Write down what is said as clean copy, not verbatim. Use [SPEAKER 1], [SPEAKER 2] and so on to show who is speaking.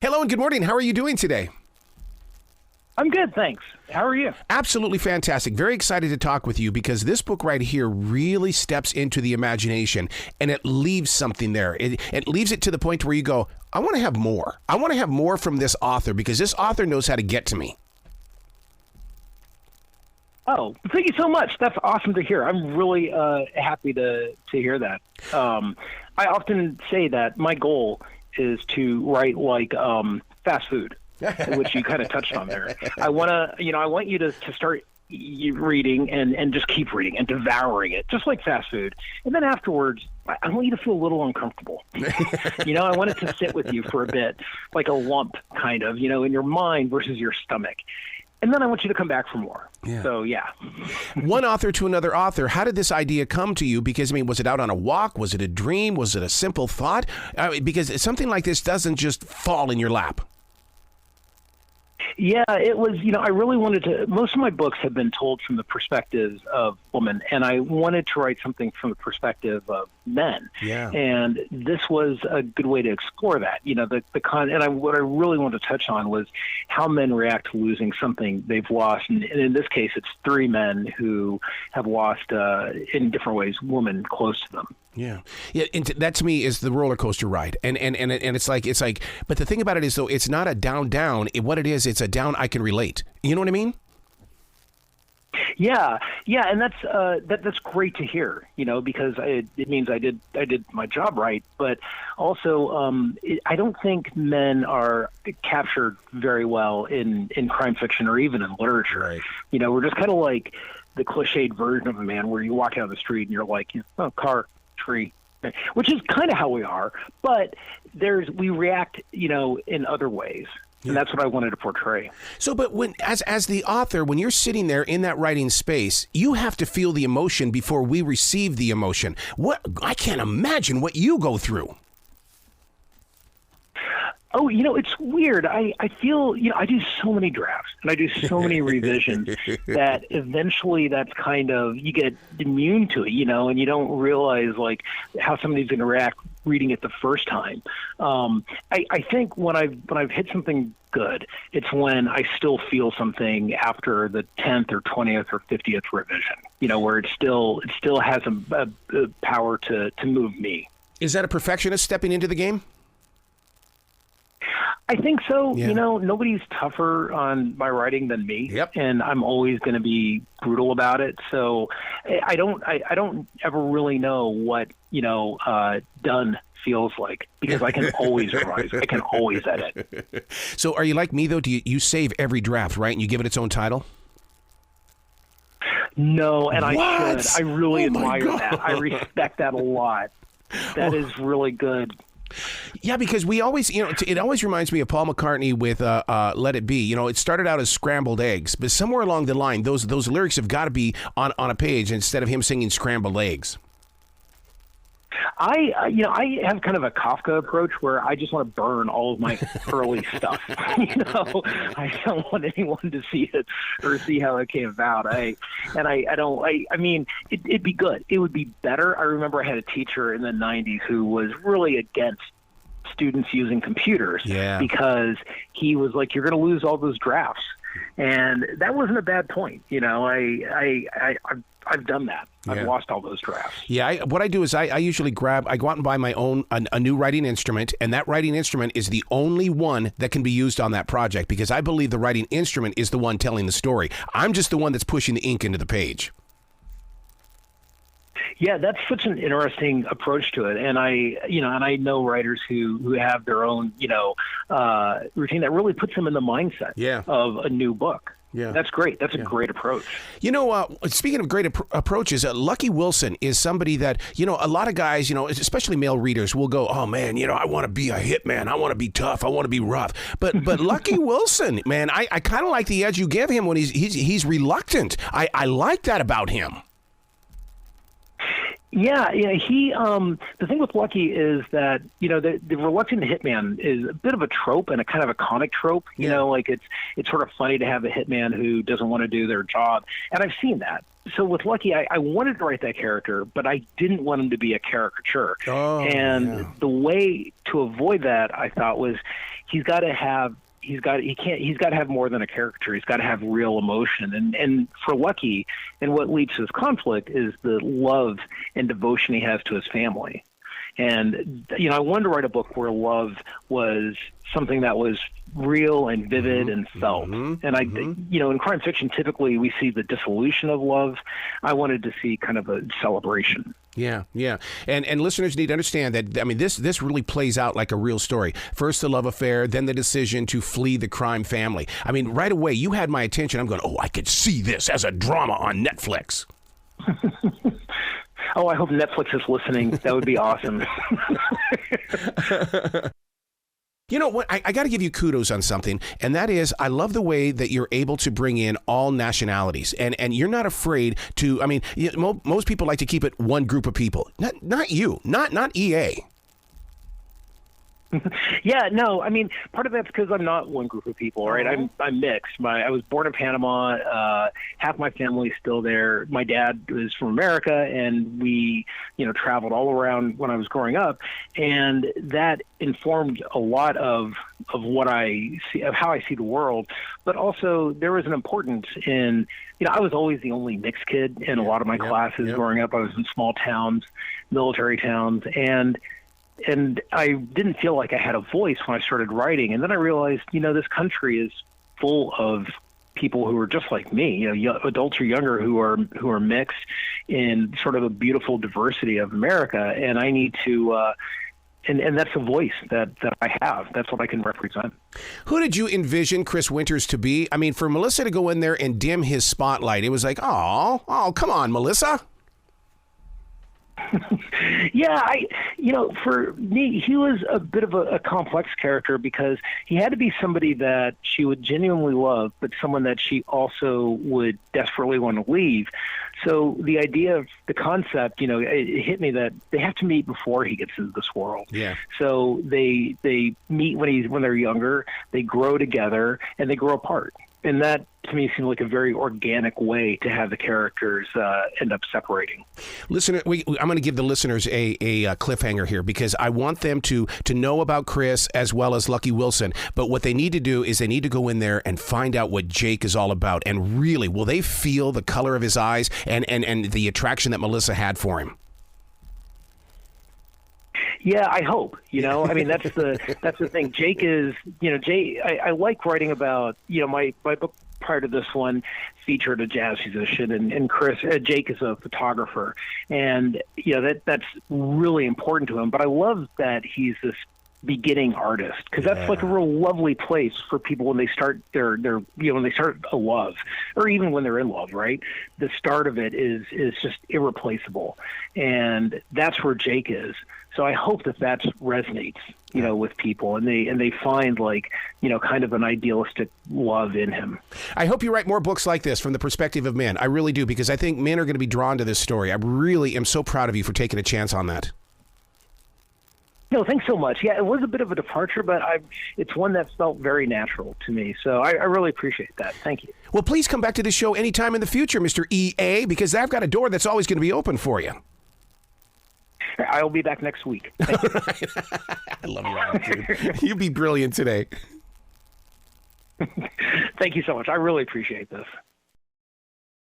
[SPEAKER 1] Hello and good morning. How are you doing today?
[SPEAKER 2] I'm good, thanks. How are you?
[SPEAKER 1] Absolutely fantastic. Very excited to talk with you because this book right here really steps into the imagination and it leaves something there. It leaves it to the point where you go, I want to have more. I want to have more from this author because this author knows how to get to me.
[SPEAKER 2] Oh, thank you so much. That's awesome to hear. I'm really happy to hear that. I often say that my goal is to write like fast food, which you kind of touched on there. I want you to start reading and just keep reading and devouring it, just like fast food. And then afterwards, I want you to feel a little uncomfortable. I want it to sit with you for a bit, like a lump kind of, in your mind versus your stomach. And then I want you to come back for more. Yeah. So, yeah.
[SPEAKER 1] One author to another author, how did this idea come to you? Because, was it out on a walk? Was it a dream? Was it a simple thought? Because something like this doesn't just fall in your lap.
[SPEAKER 2] Yeah, it was, I really wanted to, most of my books have been told from the perspectives of women, and I wanted to write something from the perspective of men.
[SPEAKER 1] Yeah.
[SPEAKER 2] And this was a good way to explore that. What I really wanted to touch on was how men react to losing something they've lost. And in this case, it's three men who have lost, in different ways, women close to them.
[SPEAKER 1] Yeah. And that to me is the roller coaster ride. And it's like, but the thing about it is though, it's not a down. What it is, it's a down I can relate. You know what I mean?
[SPEAKER 2] Yeah. And that's great to hear, because it means I did my job right. But also, I don't think men are captured very well in crime fiction or even in literature.
[SPEAKER 1] Right.
[SPEAKER 2] We're just kind of like the cliched version of a man where you walk out of the street and you're like, oh, car, tree, which is kind of how we are, but we react, in other ways. And that's what I wanted to portray.
[SPEAKER 1] So, but as the author, when you're sitting there in that writing space, you have to feel the emotion before we receive the emotion. I can't imagine what you go through.
[SPEAKER 2] Oh, it's weird. I feel, I do so many drafts and I do so many revisions that eventually that's kind of, you get immune to it, and you don't realize like how somebody's going to react reading it the first time. I think when I've hit something good, it's when I still feel something after the 10th or 20th or 50th revision, where it still has a power to move me.
[SPEAKER 1] Is that a perfectionist stepping into the game?
[SPEAKER 2] I think so.
[SPEAKER 1] Yeah.
[SPEAKER 2] Nobody's tougher on my writing than me.
[SPEAKER 1] Yep.
[SPEAKER 2] And I'm always going to be brutal about it. So I don't ever really know what, done feels like, because I can always revise. I can always edit.
[SPEAKER 1] So are you like me, though? Do you save every draft, right? And you give it its own title?
[SPEAKER 2] No, and
[SPEAKER 1] What?
[SPEAKER 2] I should. I really admire that. I respect that a lot. That is really good.
[SPEAKER 1] Yeah, because we always, it always reminds me of Paul McCartney with Let It Be. It started out as scrambled eggs, but somewhere along the line, those lyrics have got to be on a page instead of him singing scrambled eggs.
[SPEAKER 2] I have kind of a Kafka approach where I just want to burn all of my early stuff. I don't want anyone to see it or see how it came about. It'd be good. It would be better. I remember I had a teacher in the 90s who was really against students using computers because he was like, you're going to lose all those drafts. And that wasn't a bad point. I've done that. I've lost all those drafts.
[SPEAKER 1] Yeah, what I do is I usually go out and buy my own, a new writing instrument, and that writing instrument is the only one that can be used on that project because I believe the writing instrument is the one telling the story. I'm just the one that's pushing the ink into the page.
[SPEAKER 2] Yeah, that's such an interesting approach to it, and I know writers who have their own routine that really puts them in the mindset of a new book. Yeah, that's great. That's a great approach.
[SPEAKER 1] Speaking of great approaches, Lucky Wilson is somebody that, a lot of guys, especially male readers will go, oh man, I want to be a hitman. I want to be tough. I want to be rough. But Lucky Wilson, man, I kind of like the edge you give him when he's reluctant. I like that about him.
[SPEAKER 2] Yeah. He, the thing with Lucky is that, the reluctant hitman is a bit of a trope and a kind of a comic trope, like it's sort of funny to have a hitman who doesn't want to do their job. And I've seen that. so with Lucky, I wanted to write that character, but I didn't want him to be a caricature. The way to avoid that, I thought, was he's got to have more than a caricature. He's got to have real emotion. And for Lucky, and what leads to his conflict is the love and devotion he has to his family. And, I wanted to write a book where love was something that was real and vivid and felt. And in crime fiction, typically we see the dissolution of love. I wanted to see kind of a celebration.
[SPEAKER 1] Yeah. And listeners need to understand that, this really plays out like a real story. First the love affair, then the decision to flee the crime family. Right away, you had my attention. I'm going, I could see this as a drama on Netflix.
[SPEAKER 2] Oh, I hope Netflix is listening. That would be awesome.
[SPEAKER 1] You know what? I got to give you kudos on something, and that is I love the way that you're able to bring in all nationalities, and you're not afraid to. Most people like to keep it one group of people. Not you. Not EA.
[SPEAKER 2] Yeah, no, part of that's because I'm not one group of people, right? I'm mixed. I was born in Panama. Half my family's still there. My dad was from America, and we, traveled all around when I was growing up, and that informed a lot of what I see, of how I see the world. But also, there was an importance in, I was always the only mixed kid in a lot of my classes growing up. I was in small towns, military towns, and I didn't feel like I had a voice when I started writing. And then I realized, this country is full of people who are just like me, adults or younger who are mixed in sort of a beautiful diversity of America. And I need to, and that's a voice that I have. That's what I can represent.
[SPEAKER 1] Who did you envision Chris Winters to be? For Melissa to go in there and dim his spotlight, it was like, oh, come on, Melissa.
[SPEAKER 2] Yeah, for me, he was a bit of a complex character because he had to be somebody that she would genuinely love, but someone that she also would desperately want to leave. So the idea of the concept, it hit me that they have to meet before he gets into this world.
[SPEAKER 1] Yeah.
[SPEAKER 2] So they meet when they're younger, they grow together, and they grow apart. And that, to me, seemed like a very organic way to have the characters end up separating. Listener,
[SPEAKER 1] I'm going to give the listeners a cliffhanger here because I want them to know about Chris as well as Lucky Wilson. But what they need to do is they need to go in there and find out what Jake is all about. And really, will they feel the color of his eyes and the attraction that Melissa had for him?
[SPEAKER 2] Yeah, I hope. That's the thing. Jake is, I like writing about, my book prior to this one featured a jazz musician, and Jake is a photographer, and that's really important to him. But I love that he's this beginning artist because that's like a real lovely place for people when they start when they start a love, or even when they're in love, right? The start of it is just irreplaceable, and that's where Jake is. So I hope that resonates, with people, and they find kind of an idealistic love in him.
[SPEAKER 1] I hope you write more books like this from the perspective of men. I really do, because I think men are going to be drawn to this story. I really am so proud of you for taking a chance on that.
[SPEAKER 2] No, thanks so much. Yeah, it was a bit of a departure, but it's one that felt very natural to me. So I really appreciate that. Thank you.
[SPEAKER 1] Well, please come back to the show anytime in the future, Mr. EA, because I've got a door that's always going to be open for you.
[SPEAKER 2] I'll be back next week.
[SPEAKER 1] I love your attitude. You be brilliant today.
[SPEAKER 2] Thank you so much. I really appreciate this.